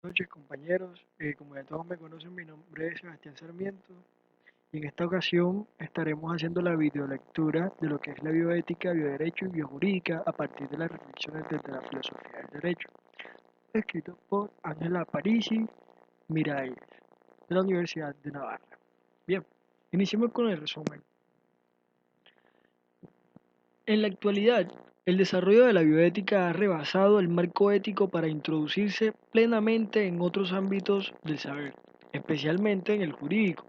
Noches, compañeros. Como ya todos me conocen, mi nombre es Sebastián Sarmiento y en esta ocasión estaremos haciendo la videolectura de lo que es la bioética, bioderecho y biojurídica a partir de las reflexiones desde la filosofía del derecho, escrito por Ángela Parisi Miralles, de la Universidad de Navarra. Bien, iniciemos con el resumen. En la actualidad, el desarrollo de la bioética ha rebasado el marco ético para introducirse plenamente en otros ámbitos del saber, especialmente en el jurídico.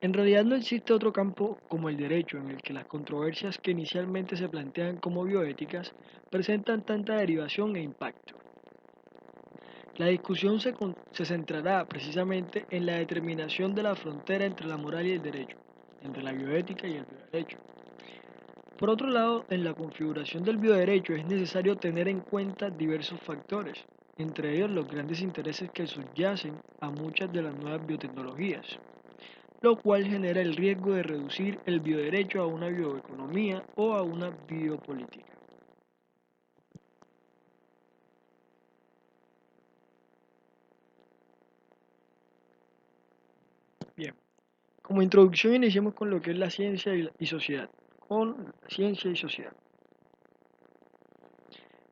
En realidad no existe otro campo como el derecho en el que las controversias que inicialmente se plantean como bioéticas presentan tanta derivación e impacto. La discusión se centrará precisamente en la determinación de la frontera entre la moral y el derecho, entre la bioética y el bioderecho. Por otro lado, en la configuración del bioderecho es necesario tener en cuenta diversos factores, entre ellos los grandes intereses que subyacen a muchas de las nuevas biotecnologías, lo cual genera el riesgo de reducir el bioderecho a una bioeconomía o a una biopolítica. Bien, como introducción iniciemos con lo que es la ciencia y sociedad. Con la ciencia y sociedad.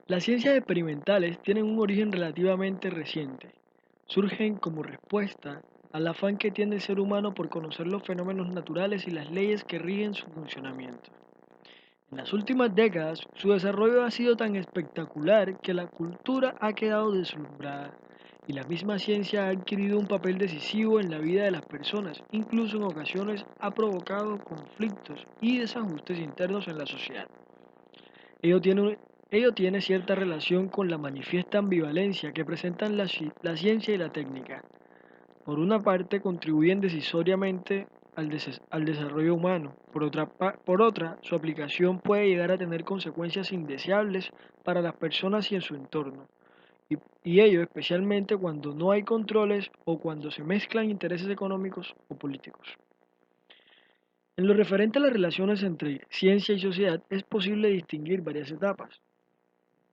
Las ciencias experimentales tienen un origen relativamente reciente. Surgen como respuesta al afán que tiene el ser humano por conocer los fenómenos naturales y las leyes que rigen su funcionamiento. En las últimas décadas, su desarrollo ha sido tan espectacular que la cultura ha quedado deslumbrada y la misma ciencia ha adquirido un papel decisivo en la vida de las personas, incluso en ocasiones ha provocado conflictos y desajustes internos en la sociedad. Ello tiene, ello tiene cierta relación con la manifiesta ambivalencia que presentan la ciencia y la técnica. Por una parte, contribuyen decisoriamente al desarrollo humano. Por otra, su aplicación puede llegar a tener consecuencias indeseables para las personas y en su entorno. Y ello especialmente cuando no hay controles o cuando se mezclan intereses económicos o políticos. En lo referente a las relaciones entre ciencia y sociedad, es posible distinguir varias etapas.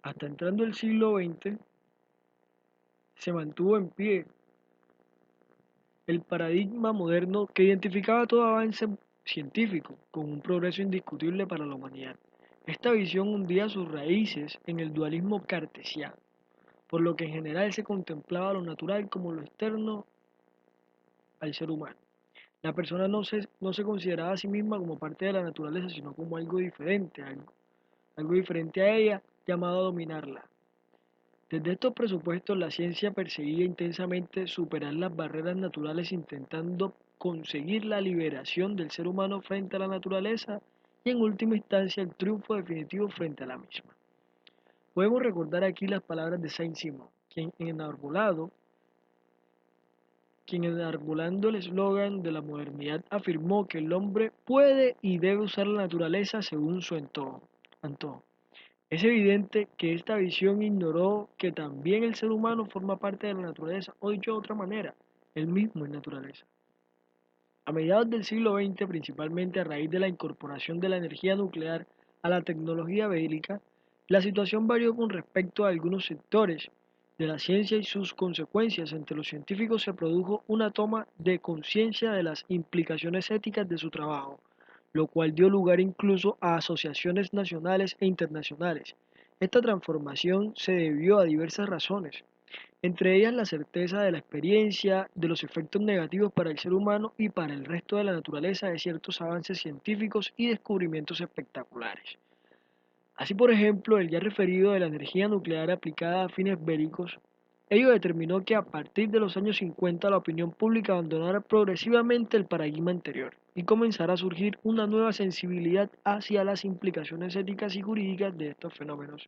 Hasta entrando el siglo XX, se mantuvo en pie el paradigma moderno que identificaba todo avance científico como un progreso indiscutible para la humanidad. Esta visión hundía sus raíces en el dualismo cartesiano, por lo que en general se contemplaba lo natural como lo externo al ser humano. La persona no se consideraba a sí misma como parte de la naturaleza, sino como algo diferente a ella, llamado a dominarla. Desde estos presupuestos, la ciencia perseguía intensamente superar las barreras naturales intentando conseguir la liberación del ser humano frente a la naturaleza y en última instancia el triunfo definitivo frente a la misma. Podemos recordar aquí las palabras de Saint-Simon, quien enarbolando el eslogan de la modernidad afirmó que el hombre puede y debe usar la naturaleza según su antojo. Es evidente que esta visión ignoró que también el ser humano forma parte de la naturaleza, o dicho de otra manera, él mismo es naturaleza. A mediados del siglo XX, principalmente a raíz de la incorporación de la energía nuclear a la tecnología bélica, la situación varió con respecto a algunos sectores de la ciencia y sus consecuencias. Entre los científicos se produjo una toma de conciencia de las implicaciones éticas de su trabajo, lo cual dio lugar incluso a asociaciones nacionales e internacionales. Esta transformación se debió a diversas razones, entre ellas la certeza de la experiencia, de los efectos negativos para el ser humano y para el resto de la naturaleza de ciertos avances científicos y descubrimientos espectaculares. Así, por ejemplo, el ya referido de la energía nuclear aplicada a fines bélicos, ello determinó que a partir de los años 50 la opinión pública abandonara progresivamente el paradigma anterior y comenzara a surgir una nueva sensibilidad hacia las implicaciones éticas y jurídicas de estos fenómenos,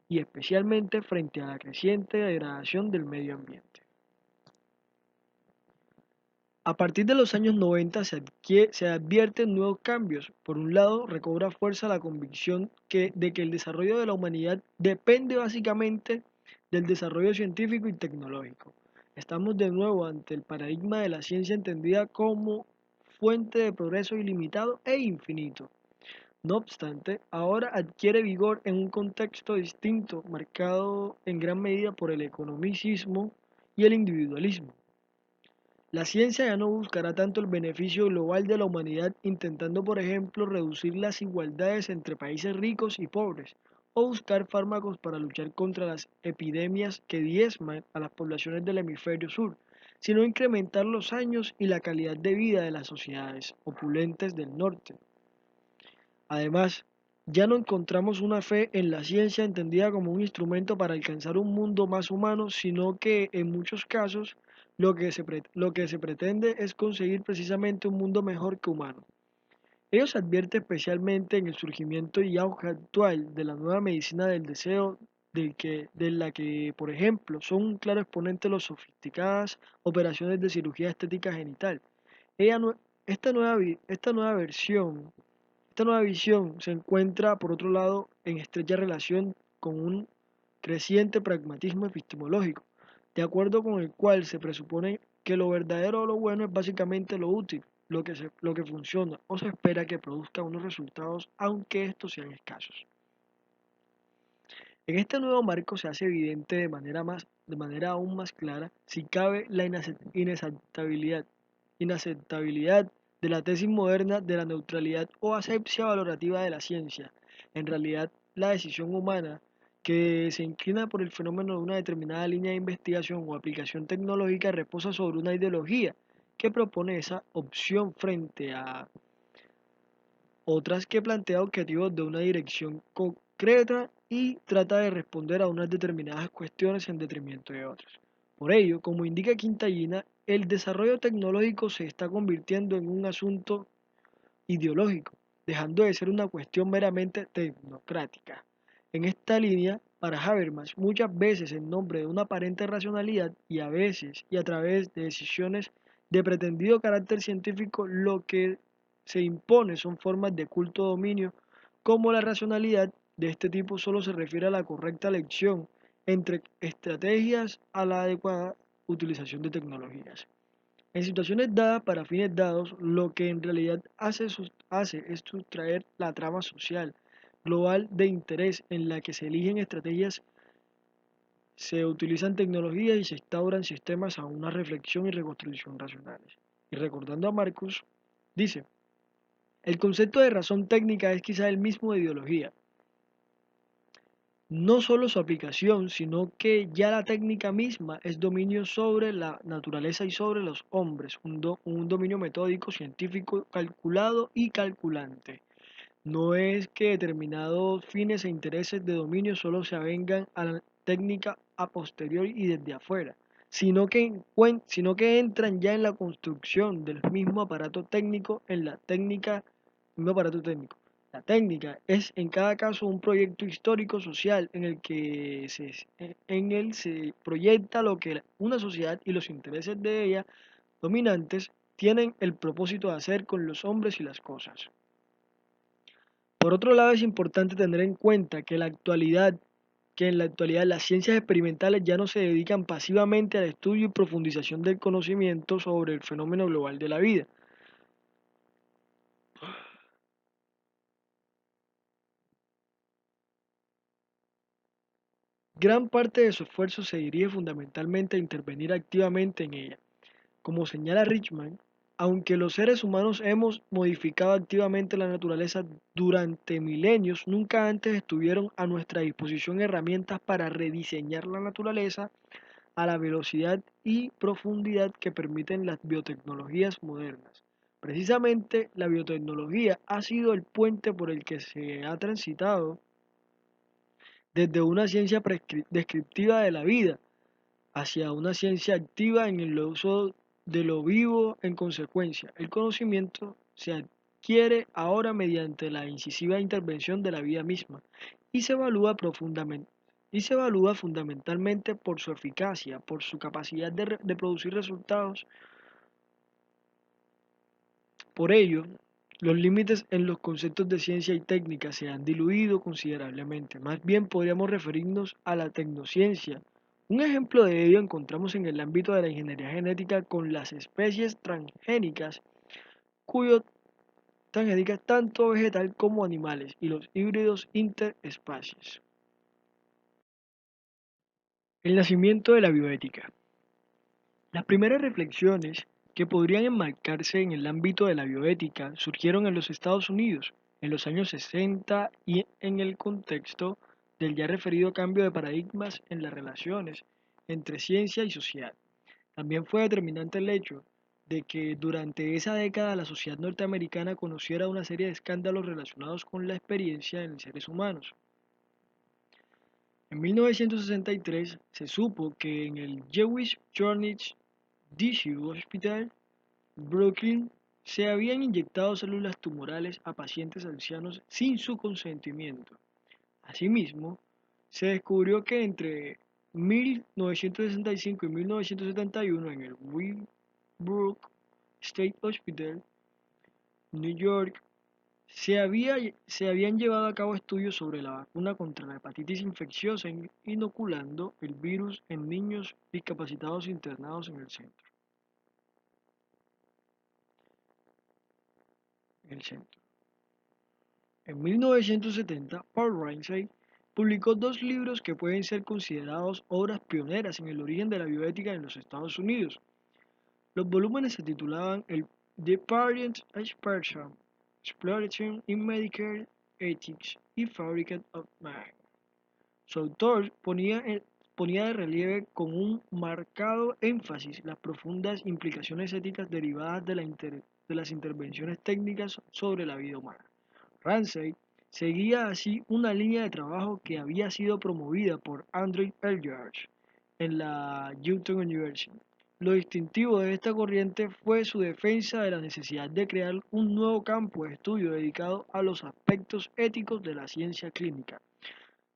y especialmente frente a la creciente degradación del medio ambiente. A partir de los años 90 se advierten nuevos cambios. Por un lado, recobra fuerza la convicción de que el desarrollo de la humanidad depende básicamente del desarrollo científico y tecnológico. Estamos de nuevo ante el paradigma de la ciencia entendida como fuente de progreso ilimitado e infinito. No obstante, ahora adquiere vigor en un contexto distinto, marcado en gran medida por el economicismo y el individualismo. La ciencia ya no buscará tanto el beneficio global de la humanidad intentando, por ejemplo, reducir las desigualdades entre países ricos y pobres, o buscar fármacos para luchar contra las epidemias que diezman a las poblaciones del hemisferio sur, sino incrementar los años y la calidad de vida de las sociedades opulentes del norte. Además, ya no encontramos una fe en la ciencia entendida como un instrumento para alcanzar un mundo más humano, sino que en muchos casos lo que se pretende es conseguir precisamente un mundo mejor que humano. Ello se advierte especialmente en el surgimiento y auge actual de la nueva medicina del deseo, de la que, por ejemplo, son un claro exponente las sofisticadas operaciones de cirugía estética genital. Ella no- esta nueva visión se encuentra, por otro lado, en estrecha relación con un creciente pragmatismo epistemológico, de acuerdo con el cual se presupone que lo verdadero o lo bueno es básicamente lo útil, lo que funciona o se espera que produzca unos resultados, aunque estos sean escasos. En este nuevo marco se hace evidente de manera aún más clara, si cabe, la inaceptabilidad de la tesis moderna de la neutralidad o asepsia valorativa de la ciencia. En realidad, la decisión humana que se inclina por el fenómeno de una determinada línea de investigación o aplicación tecnológica reposa sobre una ideología que propone esa opción frente a otras que plantea objetivos de una dirección concreta y trata de responder a unas determinadas cuestiones en detrimento de otras. Por ello, como indica Quintillina, el desarrollo tecnológico se está convirtiendo en un asunto ideológico, dejando de ser una cuestión meramente tecnocrática. En esta línea, para Habermas, muchas veces en nombre de una aparente racionalidad y a veces y a través de decisiones de pretendido carácter científico, lo que se impone son formas de culto dominio, como la racionalidad de este tipo solo se refiere a la correcta elección entre estrategias a la adecuada utilización de tecnologías. En situaciones dadas para fines dados, lo que en realidad hace es sustraer la trama social global de interés en la que se eligen estrategias, se utilizan tecnologías y se instauran sistemas a una reflexión y reconstrucción racionales. Y recordando a Marcus, dice, el concepto de razón técnica es quizá el mismo de ideología, no solo su aplicación, sino que ya la técnica misma es dominio sobre la naturaleza y sobre los hombres, un dominio metódico, científico, calculado y calculante. No es que determinados fines e intereses de dominio solo se avengan a la técnica a posteriori y desde afuera, sino que entran ya en la construcción del mismo aparato técnico, en la técnica, mismo aparato técnico. La técnica es en cada caso un proyecto histórico social en el se proyecta lo que una sociedad y los intereses de ella dominantes tienen el propósito de hacer con los hombres y las cosas. Por otro lado, es importante tener en cuenta que en la actualidad las ciencias experimentales ya no se dedican pasivamente al estudio y profundización del conocimiento sobre el fenómeno global de la vida. Gran parte de su esfuerzo se dirige fundamentalmente a intervenir activamente en ella. Como señala Richman, aunque los seres humanos hemos modificado activamente la naturaleza durante milenios, nunca antes estuvieron a nuestra disposición herramientas para rediseñar la naturaleza a la velocidad y profundidad que permiten las biotecnologías modernas. Precisamente la biotecnología ha sido el puente por el que se ha transitado desde una ciencia descriptiva de la vida hacia una ciencia activa en el uso de lo vivo en consecuencia. El conocimiento se adquiere ahora mediante la incisiva intervención de la vida misma y se evalúa fundamentalmente por su eficacia, por su capacidad de producir resultados. Por ello, los límites en los conceptos de ciencia y técnica se han diluido considerablemente. Más bien podríamos referirnos a la tecnociencia. Un ejemplo de ello encontramos en el ámbito de la ingeniería genética con las especies transgénicas, cuyo transgénicas tanto vegetal como animales, y los híbridos interespecies. El nacimiento de la bioética. Las primeras reflexiones que podrían enmarcarse en el ámbito de la bioética surgieron en los Estados Unidos en los años 60 y en el contexto del ya referido cambio de paradigmas en las relaciones entre ciencia y sociedad. También fue determinante el hecho de que durante esa década la sociedad norteamericana conociera una serie de escándalos relacionados con la experiencia en seres humanos. En 1963 se supo que en el Jewish Children's Tissue Hospital, Brooklyn, se habían inyectado células tumorales a pacientes ancianos sin su consentimiento. Asimismo, se descubrió que entre 1965 y 1971 en el Willbrook State Hospital, New York, se habían llevado a cabo estudios sobre la vacuna contra la hepatitis infecciosa inoculando el virus en niños discapacitados internados en el centro. En 1970, Paul Ramsay publicó dos libros que pueden ser considerados obras pioneras en el origen de la bioética en los Estados Unidos. Los volúmenes se titulaban The Parent Exploration in Medical Ethics y Fabricant of Man. Su autor ponía de relieve con un marcado énfasis las profundas implicaciones éticas derivadas de las intervenciones técnicas sobre la vida humana. Ramsay seguía así una línea de trabajo que había sido promovida por Andrew Elgars en la Newton University. Lo distintivo de esta corriente fue su defensa de la necesidad de crear un nuevo campo de estudio dedicado a los aspectos éticos de la ciencia clínica.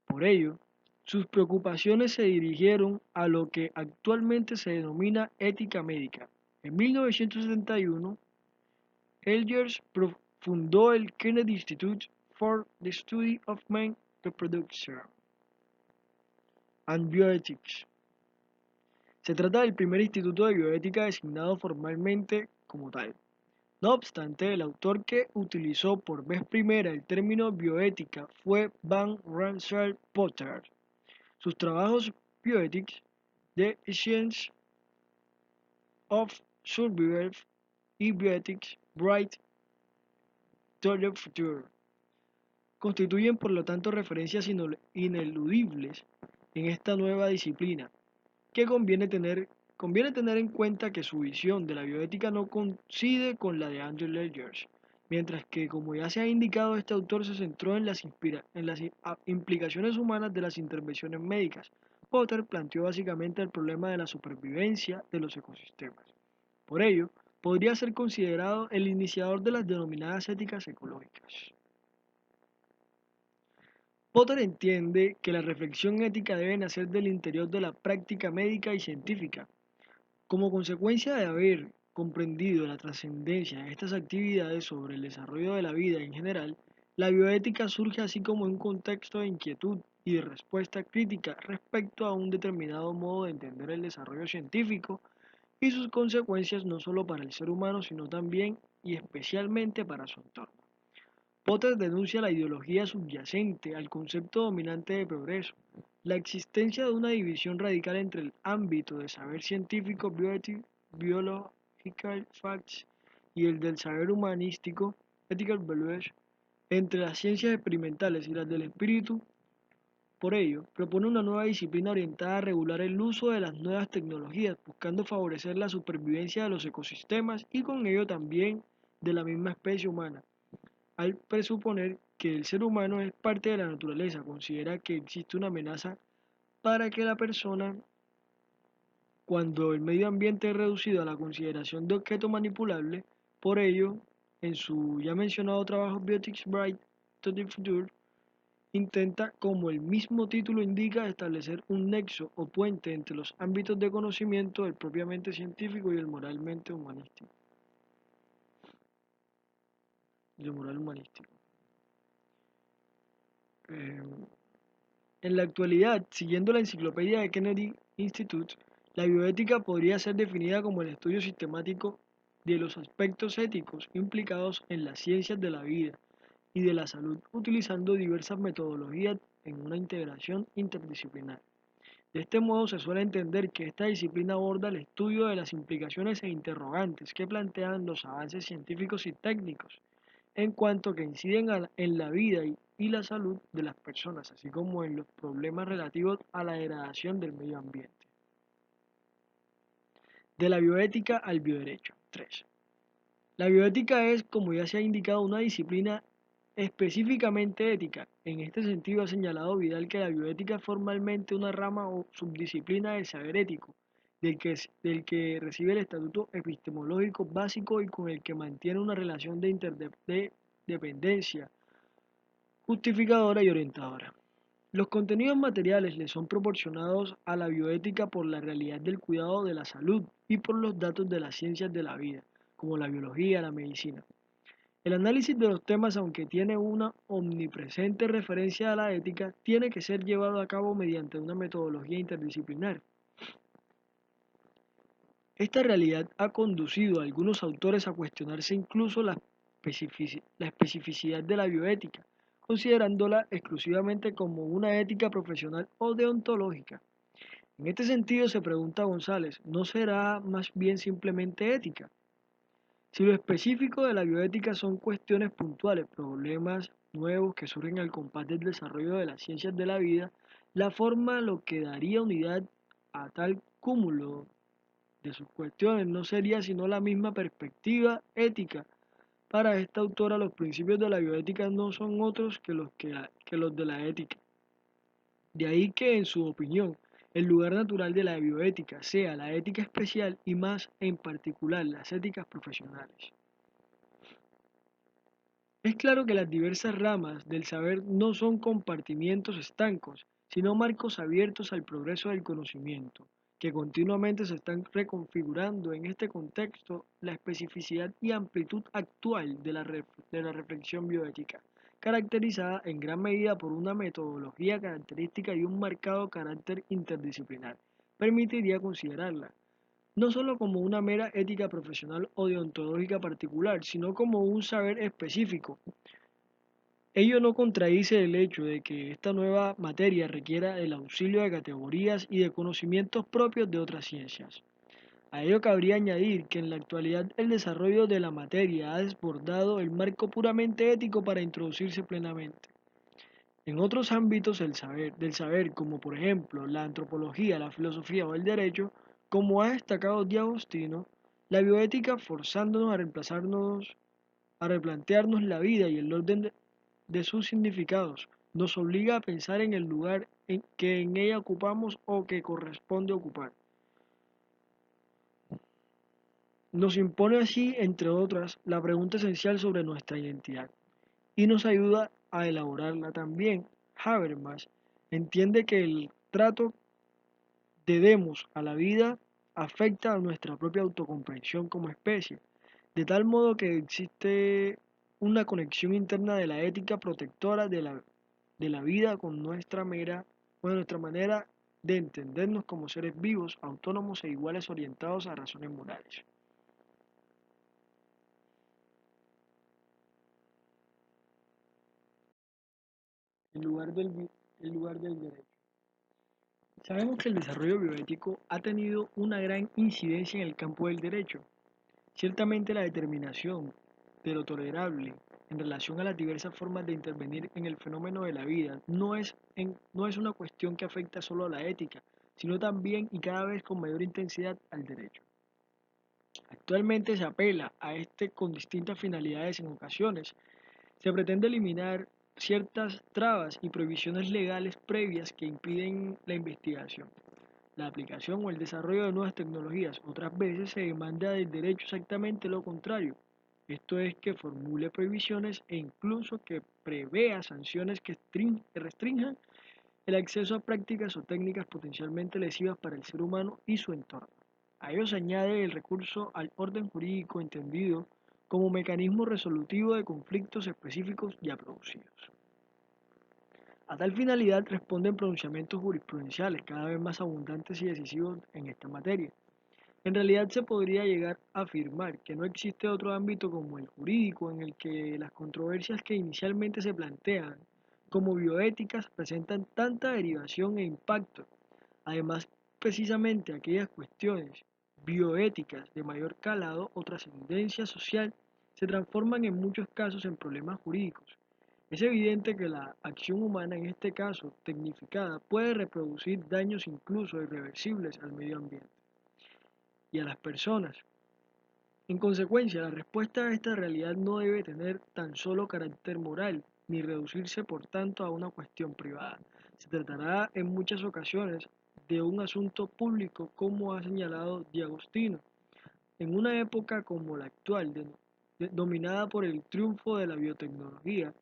Por ello, sus preocupaciones se dirigieron a lo que actualmente se denomina ética médica. En 1971, Elgers fundó el Kennedy Institute for the Study of Mind Reproduction and Bioethics. Se trata del primer instituto de bioética designado formalmente como tal. No obstante, el autor que utilizó por vez primera el término bioética fue Van Rensselaer Potter. Sus trabajos Bioethics, The Science of Survival y Bioethics, Bright to the Future constituyen por lo tanto referencias ineludibles en esta nueva disciplina, que conviene tener en cuenta que su visión de la bioética no coincide con la de Andrew Ledgers, mientras que, como ya se ha indicado, este autor se centró en las implicaciones humanas de las intervenciones médicas. Potter planteó básicamente el problema de la supervivencia de los ecosistemas. Por ello, podría ser considerado el iniciador de las denominadas éticas ecológicas. Potter entiende que la reflexión ética debe nacer del interior de la práctica médica y científica. Como consecuencia de haber comprendido la trascendencia de estas actividades sobre el desarrollo de la vida en general, la bioética surge así como en un contexto de inquietud y de respuesta crítica respecto a un determinado modo de entender el desarrollo científico y sus consecuencias no solo para el ser humano, sino también y especialmente para su entorno. Potter denuncia la ideología subyacente al concepto dominante de progreso, la existencia de una división radical entre el ámbito del saber científico biological facts y el del saber humanístico ethical values, entre las ciencias experimentales y las del espíritu. Por ello, propone una nueva disciplina orientada a regular el uso de las nuevas tecnologías, buscando favorecer la supervivencia de los ecosistemas y con ello también de la misma especie humana. Al presuponer que el ser humano es parte de la naturaleza, considera que existe una amenaza para que la persona, cuando el medio ambiente es reducido a la consideración de objeto manipulable. Por ello, en su ya mencionado trabajo Biotics Bright to the Future, intenta, como el mismo título indica, establecer un nexo o puente entre los ámbitos de conocimiento del propiamente científico y el moralmente humanístico. Y el moral humanístico. Eh, En la actualidad, siguiendo la enciclopedia de Kennedy Institute, la bioética podría ser definida como el estudio sistemático de los aspectos éticos implicados en las ciencias de la vida y de la salud, utilizando diversas metodologías en una integración interdisciplinar. De este modo se suele entender que esta disciplina aborda el estudio de las implicaciones e interrogantes que plantean los avances científicos y técnicos en cuanto que inciden en la vida y la salud de las personas, así como en los problemas relativos a la degradación del medio ambiente. De la bioética al bioderecho. 3. La bioética es, como ya se ha indicado, una disciplina específicamente ética. En este sentido ha señalado Vidal que la bioética es formalmente una rama o subdisciplina del saber ético, del que recibe el estatuto epistemológico básico y con el que mantiene una relación de interdependencia justificadora y orientadora. Los contenidos materiales le son proporcionados a la bioética por la realidad del cuidado de la salud y por los datos de las ciencias de la vida, como la biología, la medicina. El análisis de los temas, aunque tiene una omnipresente referencia a la ética, tiene que ser llevado a cabo mediante una metodología interdisciplinar. Esta realidad ha conducido a algunos autores a cuestionarse incluso la especificidad de la bioética, considerándola exclusivamente como una ética profesional o deontológica. En este sentido se pregunta González, ¿no será más bien simplemente ética? Si lo específico de la bioética son cuestiones puntuales, problemas nuevos que surgen al compás del desarrollo de las ciencias de la vida, la forma lo que daría unidad a tal cúmulo de sus cuestiones no sería sino la misma perspectiva ética. Para esta autora los principios de la bioética no son otros que los de la ética. De ahí que, en su opinión, el lugar natural de la bioética sea la ética especial y más en particular las éticas profesionales. Es claro que las diversas ramas del saber no son compartimientos estancos, sino marcos abiertos al progreso del conocimiento, que continuamente se están reconfigurando en este contexto la especificidad y amplitud actual de la reflexión bioética, caracterizada en gran medida por una metodología característica y un marcado carácter interdisciplinar. Permitiría considerarla no solo como una mera ética profesional o deontológica particular, sino como un saber específico. Ello no contradice el hecho de que esta nueva materia requiera el auxilio de categorías y de conocimientos propios de otras ciencias. A ello cabría añadir que en la actualidad el desarrollo de la materia ha desbordado el marco puramente ético para introducirse plenamente. En otros ámbitos del saber, como por ejemplo la antropología, la filosofía o el derecho, como ha destacado Di Agostino, la bioética forzándonos a reemplazarnos, a replantearnos la vida y el orden de sus significados, nos obliga a pensar en el lugar que en ella ocupamos o que corresponde ocupar. Nos impone así, entre otras, la pregunta esencial sobre nuestra identidad y nos ayuda a elaborarla también. Habermas entiende que el trato que demos a la vida afecta a nuestra propia autocomprensión como especie, de tal modo que existe una conexión interna de la ética protectora de la vida con nuestra manera de entendernos como seres vivos, autónomos e iguales orientados a razones morales. El lugar el lugar del derecho. Sabemos que el desarrollo bioético ha tenido una gran incidencia en el campo del derecho. Ciertamente la determinación de lo tolerable en relación a las diversas formas de intervenir en el fenómeno de la vida no es una cuestión que afecta solo a la ética, sino también y cada vez con mayor intensidad al derecho. Actualmente se apela a este con distintas finalidades en ocasiones. Se pretende eliminar ciertas trabas y prohibiciones legales previas que impiden la investigación, la aplicación o el desarrollo de nuevas tecnologías. Otras veces se demanda del derecho exactamente lo contrario. Esto es que formule prohibiciones e incluso que prevea sanciones que restrinjan el acceso a prácticas o técnicas potencialmente lesivas para el ser humano y su entorno. A ello se añade el recurso al orden jurídico entendido como mecanismo resolutivo de conflictos específicos ya producidos. A tal finalidad responden pronunciamientos jurisprudenciales cada vez más abundantes y decisivos en esta materia. En realidad se podría llegar a afirmar que no existe otro ámbito como el jurídico en el que las controversias que inicialmente se plantean como bioéticas presentan tanta derivación e impacto, Además, precisamente aquellas cuestiones bioéticas de mayor calado o trascendencia social se transforman en muchos casos en problemas jurídicos. Es evidente que la acción humana, en este caso tecnificada, puede reproducir daños incluso irreversibles al medio ambiente y a las personas. En consecuencia, la respuesta a esta realidad no debe tener tan solo carácter moral, ni reducirse por tanto a una cuestión privada. Se tratará en muchas ocasiones de un asunto público, como ha señalado Di Agostino. En una época como la actual, dominada por el triunfo de la biotecnología,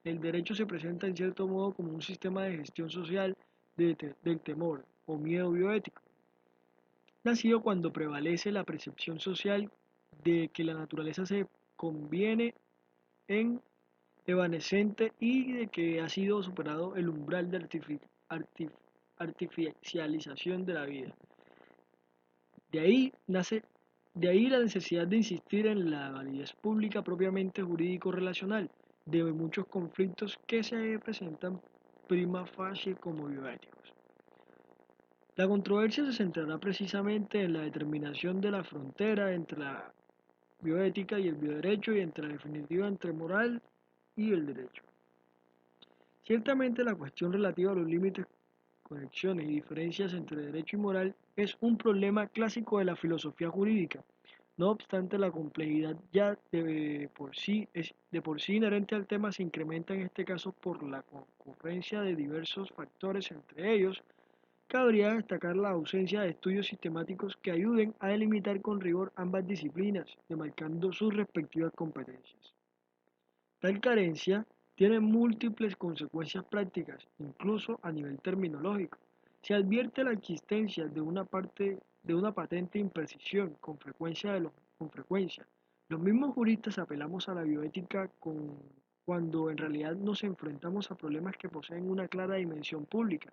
el derecho se presenta en cierto modo como un sistema de gestión social del temor o miedo bioético, nacido cuando prevalece la percepción social de que la naturaleza se conviene en evanescente y de que ha sido superado el umbral de artificialización de la vida. De ahí nace, de ahí la necesidad de insistir en la validez pública propiamente jurídico-relacional de muchos conflictos que se presentan prima facie como bioéticos. La controversia se centrará precisamente en la determinación de la frontera entre la bioética y el bioderecho y entre la definitiva entre moral y el derecho. Ciertamente la cuestión relativa a los límites, conexiones y diferencias entre derecho y moral es un problema clásico de la filosofía jurídica. No obstante, la complejidad ya de por sí inherente al tema se incrementa en este caso por la concurrencia de diversos factores, entre ellos cabría destacar la ausencia de estudios sistemáticos que ayuden a delimitar con rigor ambas disciplinas, demarcando sus respectivas competencias. Tal carencia tiene múltiples consecuencias prácticas, incluso a nivel terminológico. Se advierte la existencia de una patente imprecisión con frecuencia. Los mismos juristas apelamos a la bioética cuando en realidad nos enfrentamos a problemas que poseen una clara dimensión pública.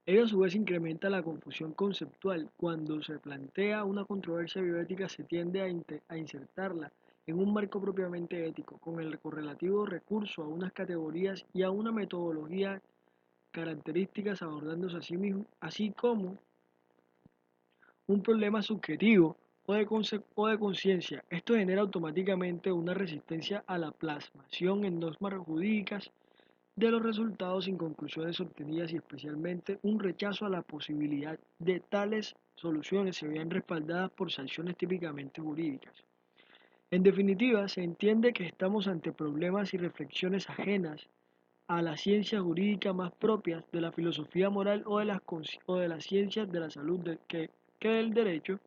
Ello a su vez incrementa la confusión conceptual. Cuando se plantea una controversia bioética se tiende a insertarla en un marco propiamente ético, con el correlativo recurso a unas categorías y a una metodología características abordándose a sí mismo, así como un problema subjetivo o de conciencia. Esto genera automáticamente una resistencia a la plasmación en normas jurídicas de los resultados sin conclusiones obtenidas y especialmente un rechazo a la posibilidad de tales soluciones se vean respaldadas por sanciones típicamente jurídicas. En definitiva, se entiende que estamos ante problemas y reflexiones ajenas a la ciencia jurídica más propias de la filosofía moral o de las ciencias de la salud que del derecho,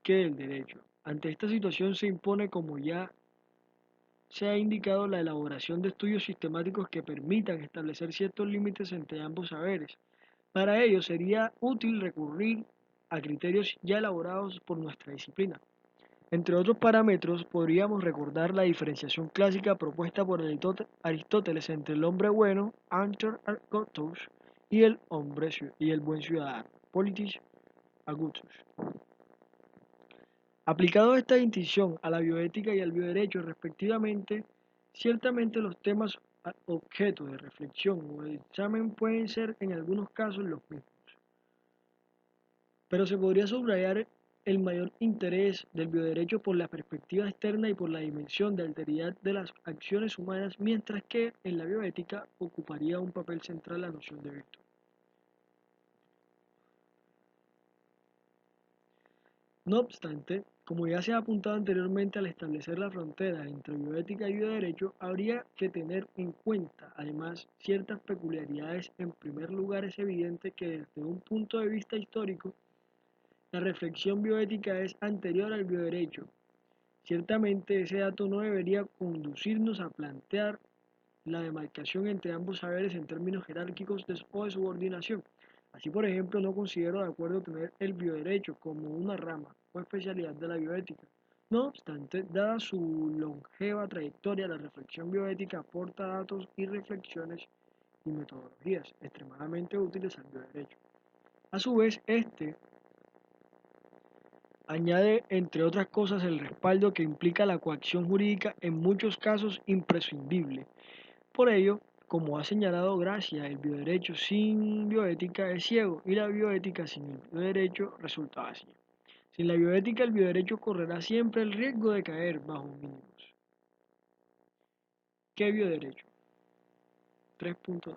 que del derecho. Ante esta situación se impone, como ya se ha indicado, la elaboración de estudios sistemáticos que permitan establecer ciertos límites entre ambos saberes. Para ello sería útil recurrir a criterios ya elaborados por nuestra disciplina. Entre otros parámetros, podríamos recordar la diferenciación clásica propuesta por Aristóteles entre el hombre bueno, Anter Argotos, y el buen ciudadano, Politis Agutus. Aplicado esta distinción a la bioética y al bioderecho respectivamente, ciertamente los temas objeto de reflexión o de examen pueden ser en algunos casos los mismos, pero se podría subrayar el mayor interés del bioderecho por la perspectiva externa y por la dimensión de alteridad de las acciones humanas, mientras que en la bioética ocuparía un papel central la noción de virtud. No obstante, como ya se ha apuntado anteriormente, al establecer la frontera entre bioética y bioderecho, habría que tener en cuenta, además, ciertas peculiaridades. En primer lugar, es evidente que desde un punto de vista histórico, la reflexión bioética es anterior al bioderecho. Ciertamente, ese dato no debería conducirnos a plantear la demarcación entre ambos saberes en términos jerárquicos o de subordinación. Así, por ejemplo, no considero de acuerdo tener el bioderecho como una rama o especialidad de la bioética. No obstante, dada su longeva trayectoria, la reflexión bioética aporta datos y reflexiones y metodologías extremadamente útiles al bioderecho. A su vez, este añade, entre otras cosas, el respaldo que implica la coacción jurídica en muchos casos imprescindible. Por ello, Como ha señalado Gracia, el bioderecho sin bioética es ciego y la bioética sin el bioderecho resulta vacía. Sin la bioética, el bioderecho correrá siempre el riesgo de caer bajo mínimos. ¿Qué bioderecho? 3.2.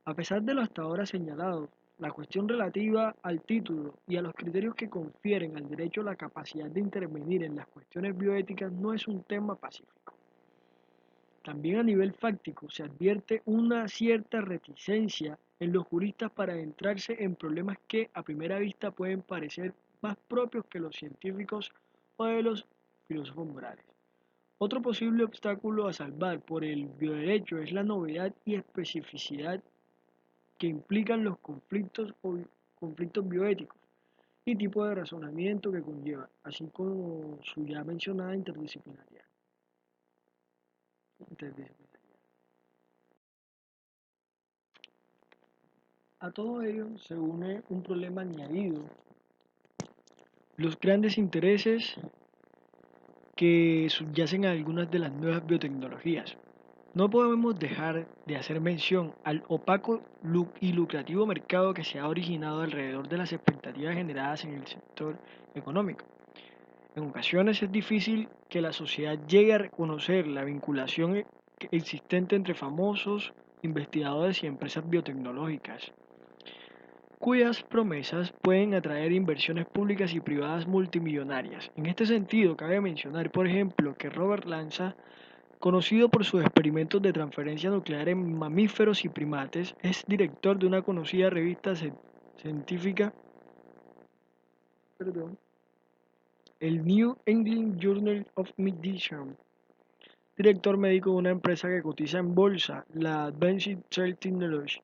A pesar de lo hasta ahora señalado, la cuestión relativa al título y a los criterios que confieren al derecho la capacidad de intervenir en las cuestiones bioéticas no es un tema pacífico. También a nivel fáctico se advierte una cierta reticencia en los juristas para adentrarse en problemas que a primera vista pueden parecer más propios que los científicos o de los filósofos morales. Otro posible obstáculo a salvar por el bioderecho es la novedad y especificidad que implican los conflictos o conflictos bioéticos y tipo de razonamiento que conlleva, así como su ya mencionada interdisciplinaridad. A todo ello se une un problema añadido, los grandes intereses que subyacen a algunas de las nuevas biotecnologías. No podemos dejar de hacer mención al opaco y lucrativo mercado que se ha originado alrededor de las expectativas generadas en el sector económico. En ocasiones es difícil que la sociedad llegue a reconocer la vinculación existente entre famosos investigadores y empresas biotecnológicas, cuyas promesas pueden atraer inversiones públicas y privadas multimillonarias. En este sentido, cabe mencionar, por ejemplo, que Robert Lanza, conocido por sus experimentos de transferencia nuclear en mamíferos y primates, es director de una conocida revista científica, el New England Journal of Medicine, director médico de una empresa que cotiza en bolsa, la Advanced Cell Technology,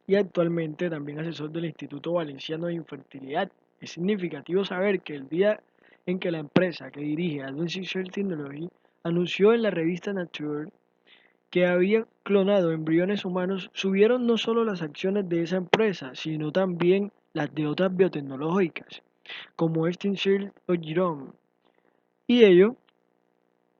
y actualmente también asesor del Instituto Valenciano de Infertilidad. Es significativo saber que el día en que la empresa que dirige Advanced Cell Technology anunció en la revista Nature que había clonado embriones humanos, subieron no solo las acciones de esa empresa, sino también las de otras biotecnológicas, como StemCell o Geron. Y ello,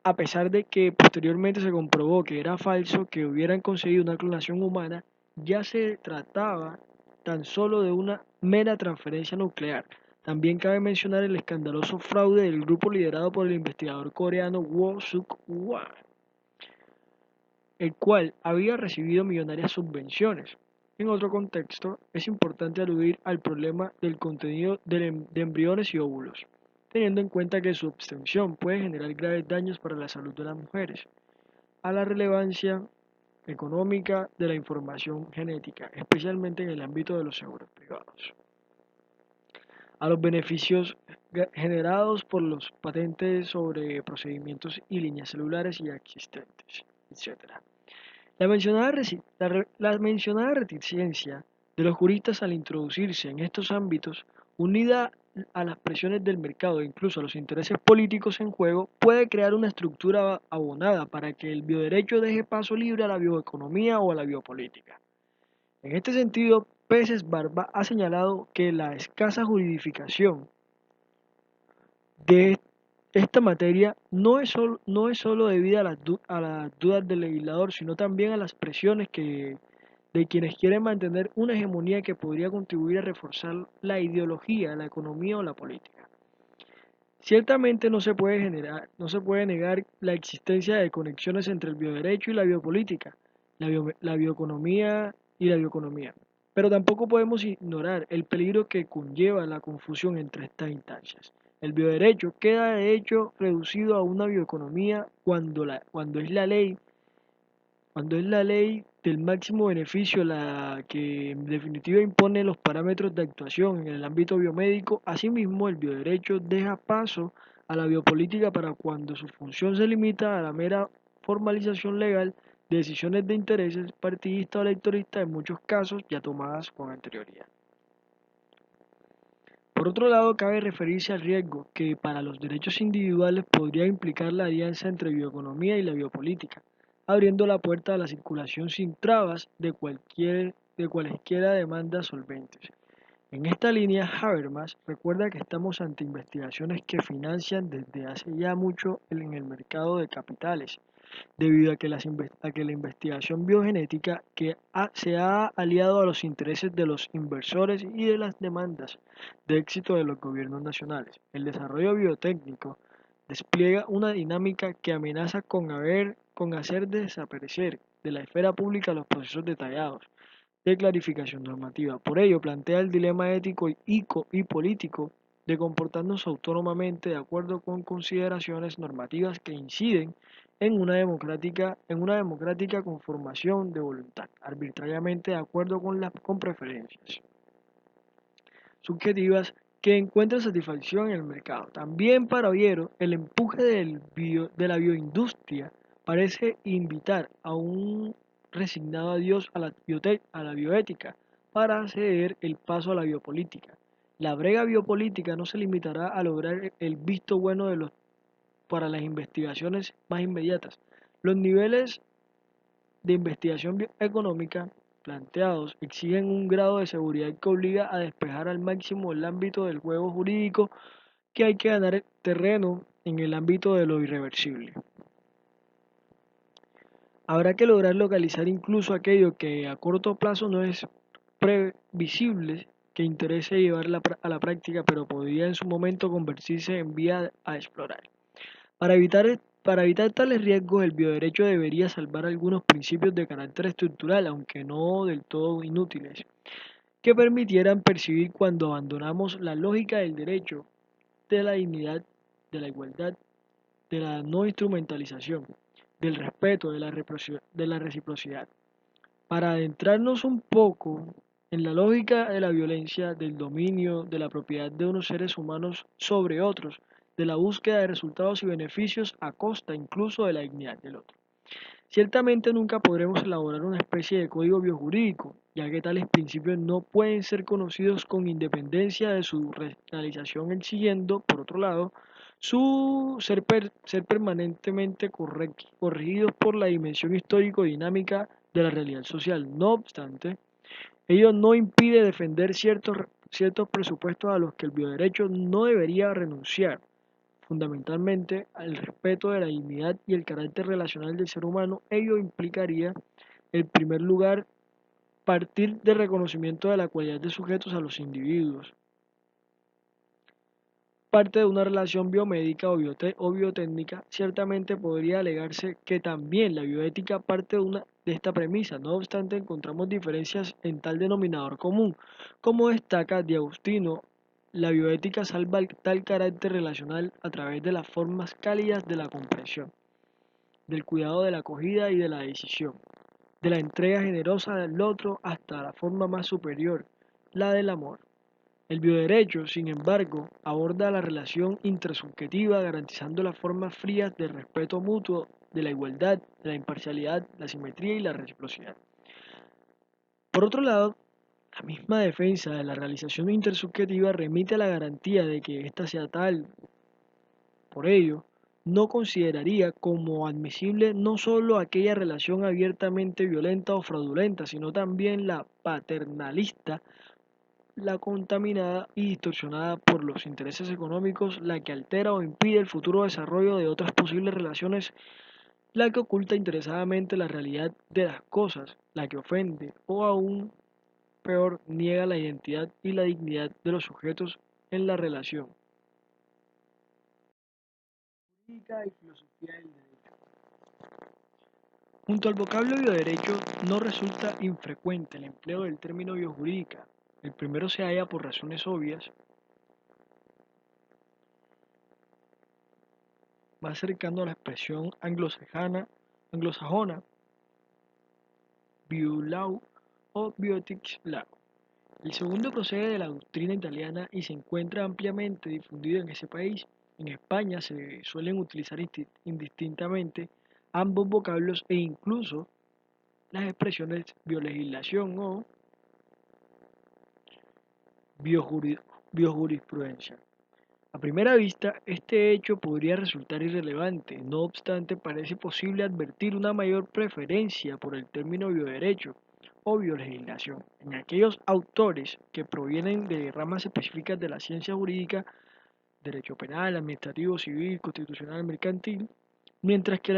a pesar de que posteriormente se comprobó que era falso que hubieran conseguido una clonación humana, ya se trataba tan solo de una mera transferencia nuclear. También cabe mencionar el escandaloso fraude del grupo liderado por el investigador coreano Woo Suk-hwan, el cual había recibido millonarias subvenciones. En otro contexto, es importante aludir al problema del contenido de embriones y óvulos, teniendo en cuenta que su obtención puede generar graves daños para la salud de las mujeres, a la relevancia económica de la información genética, especialmente en el ámbito de los seguros privados, a los beneficios generados por los patentes sobre procedimientos y líneas celulares ya existentes, etc. La mencionada reticencia de los juristas al introducirse en estos ámbitos, unida a las presiones del mercado e incluso a los intereses políticos en juego, puede crear una estructura abonada para que el bioderecho deje paso libre a la bioeconomía o a la biopolítica. En este sentido, Peces Barba ha señalado que la escasa juridificación de esta materia no es solo debida a las dudas del legislador, sino también a las presiones de quienes quieren mantener una hegemonía que podría contribuir a reforzar la ideología, la economía o la política. Ciertamente no se puede negar la existencia de conexiones entre el bioderecho y la biopolítica, la bioeconomía y la bioeconomía. Pero tampoco podemos ignorar el peligro que conlleva la confusión entre estas instancias. El bioderecho queda de hecho reducido a una bioeconomía cuando es la ley del máximo beneficio la que en definitiva impone los parámetros de actuación en el ámbito biomédico. Asimismo, el bioderecho deja paso a la biopolítica para cuando su función se limita a la mera formalización legal de decisiones de intereses partidistas o electoristas, en muchos casos ya tomadas con anterioridad. Por otro lado, cabe referirse al riesgo que para los derechos individuales podría implicar la alianza entre bioeconomía y la biopolítica, abriendo la puerta a la circulación sin trabas de cualesquiera demandas solventes. En esta línea, Habermas recuerda que estamos ante investigaciones que financian desde hace ya mucho en el mercado de capitales, debido a que la investigación biogenética se ha aliado a los intereses de los inversores y de las demandas de éxito de los gobiernos nacionales. El desarrollo biotécnico despliega una dinámica que amenaza con hacer desaparecer de la esfera pública los procesos detallados de clarificación normativa. Por ello, plantea el dilema ético y político de comportarnos autónomamente de acuerdo con consideraciones normativas que inciden en una democrática conformación de voluntad, arbitrariamente de acuerdo con preferencias subjetivas que encuentran satisfacción en el mercado. También para Ollero, el empuje de la bioindustria parece invitar a un resignado adiós a la bioética para ceder el paso a la biopolítica. La brega biopolítica no se limitará a lograr el visto bueno para las investigaciones más inmediatas. Los niveles de investigación económica planteados exigen un grado de seguridad que obliga a despejar al máximo el ámbito del juego jurídico que hay que ganar terreno en el ámbito de lo irreversible. Habrá que lograr localizar incluso aquello que a corto plazo no es previsible que interese llevar a la práctica, pero podría en su momento convertirse en vía a explorar. Para evitar tales riesgos, el bioderecho debería salvar algunos principios de carácter estructural, aunque no del todo inútiles, que permitieran percibir cuando abandonamos la lógica del derecho, de la dignidad, de la igualdad, de la no instrumentalización, del respeto, de la reciprocidad. Para adentrarnos un poco en la lógica de la violencia, del dominio de la propiedad de unos seres humanos sobre otros, de la búsqueda de resultados y beneficios a costa incluso de la dignidad del otro. Ciertamente nunca podremos elaborar una especie de código biojurídico, ya que tales principios no pueden ser conocidos con independencia de su realización, exigiendo, por otro lado, ser permanentemente corregidos por la dimensión histórico-dinámica de la realidad social. No obstante, ello no impide defender ciertos presupuestos a los que el bioderecho no debería renunciar, fundamentalmente al respeto de la dignidad y el carácter relacional del ser humano. Ello implicaría, en primer lugar, partir del reconocimiento de la cualidad de sujetos a los individuos, parte de una relación biomédica o biotécnica. Ciertamente podría alegarse que también la bioética parte de esta premisa. No obstante, encontramos diferencias en tal denominador común. Como destaca Di Agostino, la bioética salva tal carácter relacional a través de las formas cálidas de la comprensión, del cuidado de la acogida y de la decisión, de la entrega generosa del otro hasta la forma más superior, la del amor. El bioderecho, sin embargo, aborda la relación intersubjetiva garantizando las formas frías del respeto mutuo, de la igualdad, de la imparcialidad, la simetría y la reciprocidad. Por otro lado, la misma defensa de la realización intersubjetiva remite a la garantía de que ésta sea tal. Por ello, no consideraría como admisible no solo aquella relación abiertamente violenta o fraudulenta, sino también la paternalista, la contaminada y distorsionada por los intereses económicos, la que altera o impide el futuro desarrollo de otras posibles relaciones, la que oculta interesadamente la realidad de las cosas, la que ofende o aún peor niega la identidad y la dignidad de los sujetos en la relación. Jurídica y filosofía del derecho. Junto al vocablo bioderecho no resulta infrecuente el empleo del término biojurídica. El primero se halla por razones obvias más cercano a la expresión anglosajona, biolaw o bioethics law. El segundo procede de la doctrina italiana y se encuentra ampliamente difundido en ese país. En España se suelen utilizar indistintamente ambos vocablos e incluso las expresiones biolegislación o biojurisprudencia. A primera vista, este hecho podría resultar irrelevante. No obstante, parece posible advertir una mayor preferencia por el término bioderecho o biolegislación en aquellos autores que provienen de ramas específicas de la ciencia jurídica, derecho penal, administrativo, civil, constitucional, mercantil, mientras que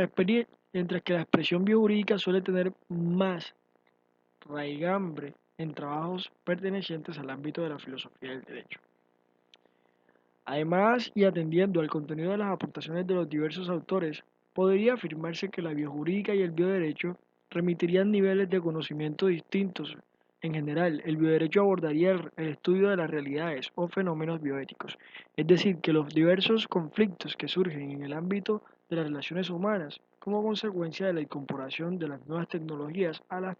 mientras que la expresión biojurídica suele tener más raigambre en trabajos pertenecientes al ámbito de la filosofía del derecho. Además, y atendiendo al contenido de las aportaciones de los diversos autores, podría afirmarse que la biojurídica y el bioderecho remitirían niveles de conocimiento distintos. En general, el bioderecho abordaría el estudio de las realidades o fenómenos bioéticos, es decir, que los diversos conflictos que surgen en el ámbito de las relaciones humanas como consecuencia de la incorporación de las nuevas tecnologías a las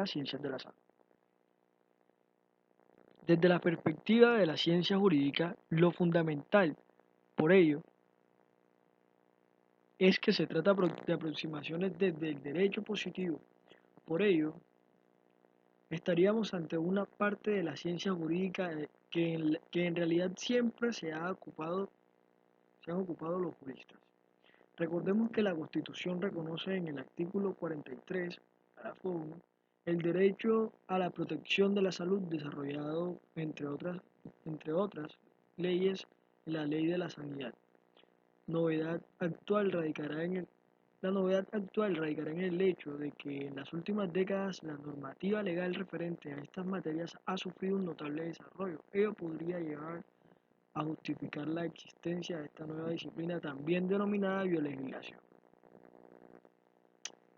ciencias de la salud. Desde la perspectiva de la ciencia jurídica, lo fundamental, por ello, es que se trata de aproximaciones desde el derecho positivo. Por ello, estaríamos ante una parte de la ciencia jurídica que en realidad siempre se han ocupado los juristas. Recordemos que la Constitución reconoce en el artículo 43, párrafo 1, el derecho a la protección de la salud desarrollado, entre otras leyes, en la Ley de la Sanidad. Novedad actual radicará en el La novedad actual radicará en el hecho de que en las últimas décadas la normativa legal referente a estas materias ha sufrido un notable desarrollo. Ello podría llevar a justificar la existencia de esta nueva disciplina también denominada biolegislación.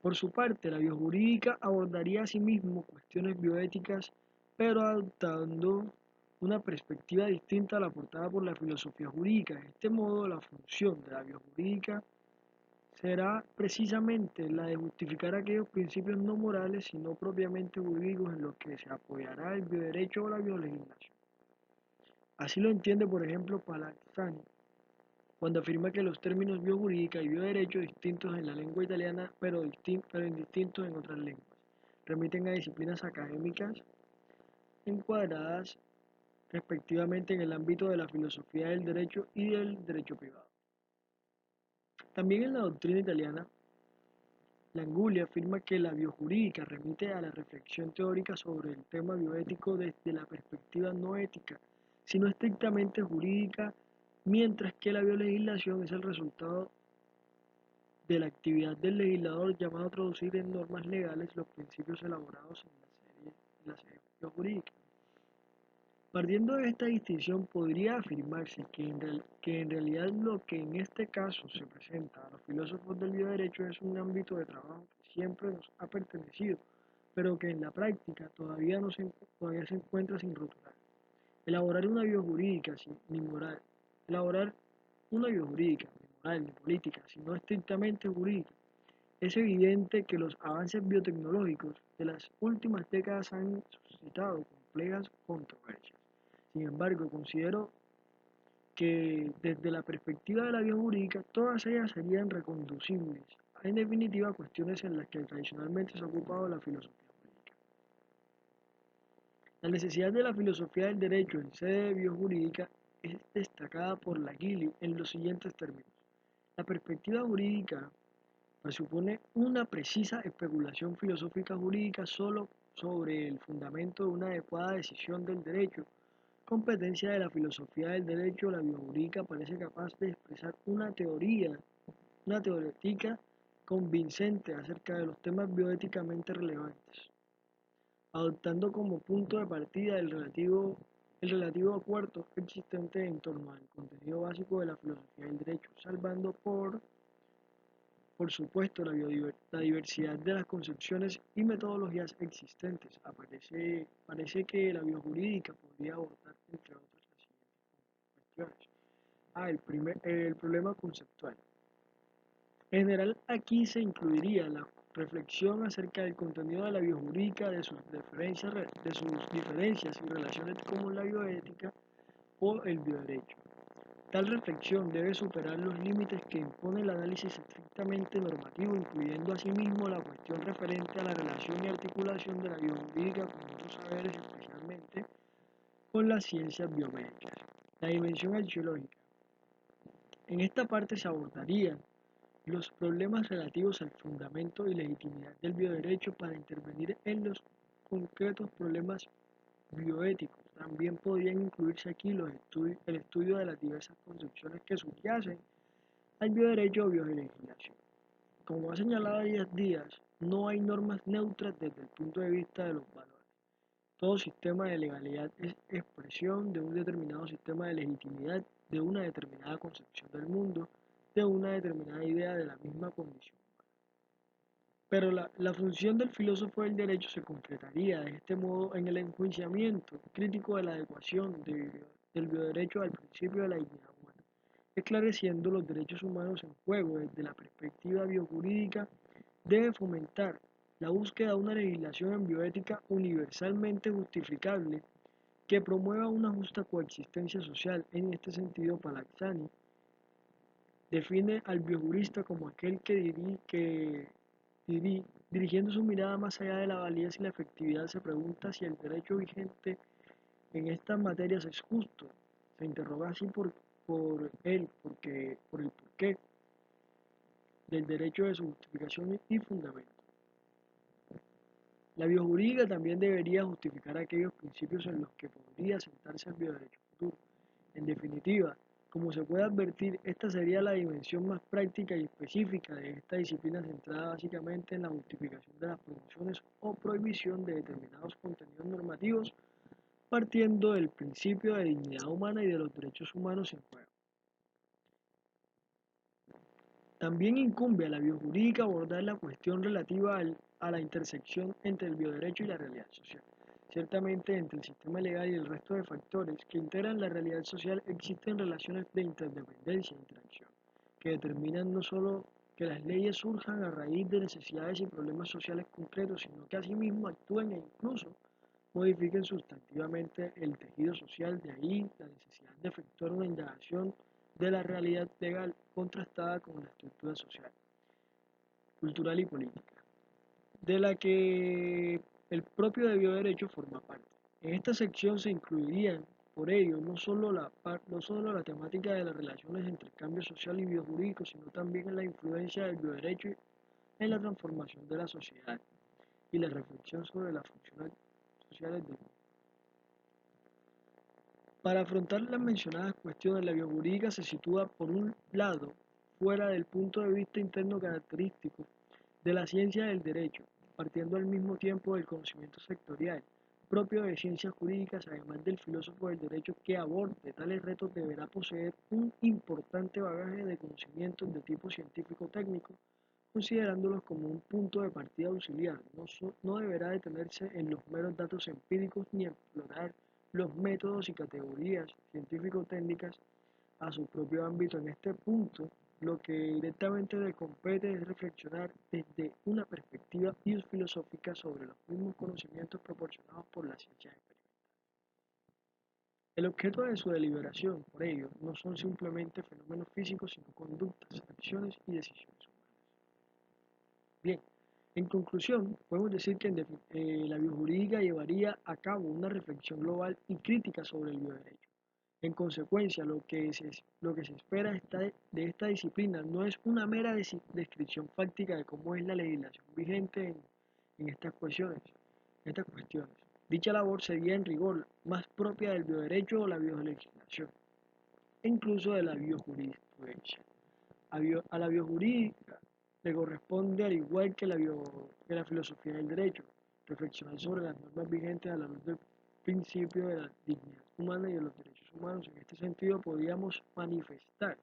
Por su parte, la biojurídica abordaría asimismo cuestiones bioéticas, pero adoptando una perspectiva distinta a la aportada por la filosofía jurídica. De este modo, la función de la biojurídica será precisamente la de justificar aquellos principios no morales, sino propiamente jurídicos en los que se apoyará el bioderecho o la biolegislación. Así lo entiende, por ejemplo, Palazzani, cuando afirma que los términos biojurídica y bioderecho distintos en la lengua italiana, pero indistintos en otras lenguas, remiten a disciplinas académicas encuadradas respectivamente en el ámbito de la filosofía del derecho y del derecho privado. También en la doctrina italiana, Langulli afirma que la biojurídica remite a la reflexión teórica sobre el tema bioético desde la perspectiva no ética, sino estrictamente jurídica, mientras que la biolegislación es el resultado de la actividad del legislador llamado a traducir en normas legales los principios elaborados en la serie biojurídica. Partiendo de esta distinción, podría afirmarse que en realidad lo que en este caso se presenta a los filósofos del bioderecho es un ámbito de trabajo que siempre nos ha pertenecido, pero que en la práctica todavía se encuentra sin rotular. Elaborar una biojurídica ni moral, elaborar una biojurídica ni moral ni política, sino estrictamente jurídica. Es evidente que los avances biotecnológicos de las últimas décadas han suscitado complejas controversias. Sin embargo, considero que desde la perspectiva de la biojurídica, todas ellas serían reconducibles, en definitiva, cuestiones en las que tradicionalmente se ha ocupado la filosofía jurídica. La necesidad de la filosofía del derecho en sede biojurídica es destacada por Lagili en los siguientes términos. La perspectiva jurídica presupone una precisa especulación filosófica jurídica solo sobre el fundamento de una adecuada decisión del derecho. Competencia de la filosofía del derecho, la biojurídica parece capaz de expresar una teorética convincente acerca de los temas bioéticamente relevantes, adoptando como punto de partida el relativo acuerdo existente en torno al contenido básico de la filosofía del derecho, salvando por supuesto, la diversidad de las concepciones y metodologías existentes. Parece que la biojurídica podría abordar, entre otras, las siguientes cuestiones. El problema conceptual. En general, aquí se incluiría la reflexión acerca del contenido de la biojurídica, de sus diferencias y relaciones con la bioética o el bioderecho. Tal reflexión debe superar los límites que impone el análisis estrictamente normativo, incluyendo asimismo la cuestión referente a la relación y articulación de la biojurídica con otros saberes, especialmente con las ciencias biomédicas. La dimensión axiológica. En esta parte se abordarían los problemas relativos al fundamento y legitimidad del bioderecho para intervenir en los concretos problemas bioéticos. También podrían incluirse aquí el estudio de las diversas concepciones que subyacen al bioderecho o biolegislación. Como ha señalado Díaz Díaz, no hay normas neutras desde el punto de vista de los valores. Todo sistema de legalidad es expresión de un determinado sistema de legitimidad, de una determinada concepción del mundo, de una determinada idea de la misma condición. Pero la función del filósofo del derecho se concretaría de este modo en el enjuiciamiento crítico de la adecuación del bioderecho al principio de la dignidad humana, esclareciendo los derechos humanos en juego desde la perspectiva biojurídica. Debe fomentar la búsqueda de una legislación en bioética universalmente justificable que promueva una justa coexistencia social. En este sentido, Palazzani define al biojurista como aquel dirigiendo su mirada más allá de la validez y la efectividad, se pregunta si el derecho vigente en estas materias es justo. Se interroga así por el porqué del derecho de su justificación y fundamento. La biojurídica también debería justificar aquellos principios en los que podría sentarse el bioderecho futuro. En definitiva, como se puede advertir, esta sería la dimensión más práctica y específica de esta disciplina, centrada básicamente en la justificación de las promociones o prohibición de determinados contenidos normativos, partiendo del principio de dignidad humana y de los derechos humanos en juego. También incumbe a la biojurídica abordar la cuestión relativa a la intersección entre el bioderecho y la realidad social. Ciertamente, entre el sistema legal y el resto de factores que integran la realidad social existen relaciones de interdependencia e interacción, que determinan no solo que las leyes surjan a raíz de necesidades y problemas sociales concretos, sino que asimismo actúen e incluso modifiquen sustantivamente el tejido social. De ahí la necesidad de efectuar una indagación de la realidad legal contrastada con la estructura social, cultural y política, de la que el propio debido derecho forma parte. En esta sección se incluirían, por ello, no solo la temática de las relaciones entre el cambio social y biojurídico, sino también en la influencia del bioderecho en la transformación de la sociedad y la reflexión sobre las funciones sociales del mundo. Para afrontar las mencionadas cuestiones, la biojurídica se sitúa, por un lado, fuera del punto de vista interno característico de la ciencia del derecho, partiendo al mismo tiempo del conocimiento sectorial propio de ciencias jurídicas. Además del filósofo del derecho que aborde tales retos deberá poseer un importante bagaje de conocimientos de tipo científico-técnico, considerándolos como un punto de partida auxiliar. No deberá detenerse en los meros datos empíricos ni explorar los métodos y categorías científico-técnicas a su propio ámbito. En este punto, lo que directamente le compete es reflexionar desde una perspectiva biofilosófica sobre los mismos conocimientos proporcionados por la ciencia experimental. El objeto de su deliberación, por ello, no son simplemente fenómenos físicos, sino conductas, acciones y decisiones humanas. Bien, en conclusión, podemos decir que la biojurídica llevaría a cabo una reflexión global y crítica sobre el bioderecho. En consecuencia, lo que se espera de esta disciplina no es una mera descripción fáctica de cómo es la legislación vigente en estas cuestiones. Dicha labor sería en rigor más propia del bioderecho o la biolegislación, e incluso de la biojurisprudencia. A la biojurídica le corresponde, al igual que la filosofía del derecho, reflexionar sobre las normas vigentes a la luz del principio de la dignidad humana y de los derechos humanos. En este sentido, podríamos manifestar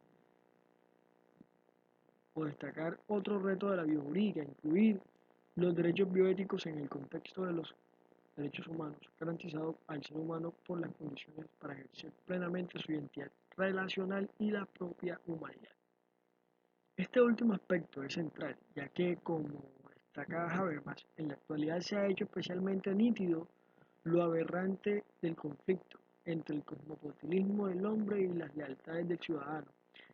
o destacar otro reto de la biojurídica, incluir los derechos bioéticos en el contexto de los derechos humanos, garantizados al ser humano por las condiciones para ejercer plenamente su identidad relacional y la propia humanidad. Este último aspecto es central, ya que, como destaca Habermas, en la actualidad se ha hecho especialmente nítido lo aberrante del conflicto entre el cosmopolitismo del hombre y las lealtades del ciudadano,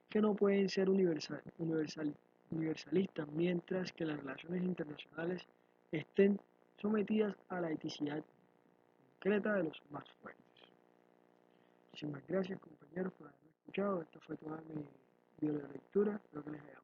que no pueden ser universalistas mientras que las relaciones internacionales estén sometidas a la eticidad concreta de los más fuertes. Muchísimas gracias, compañeros, por haberme escuchado. Esta fue toda mi video lectura. Espero que les haya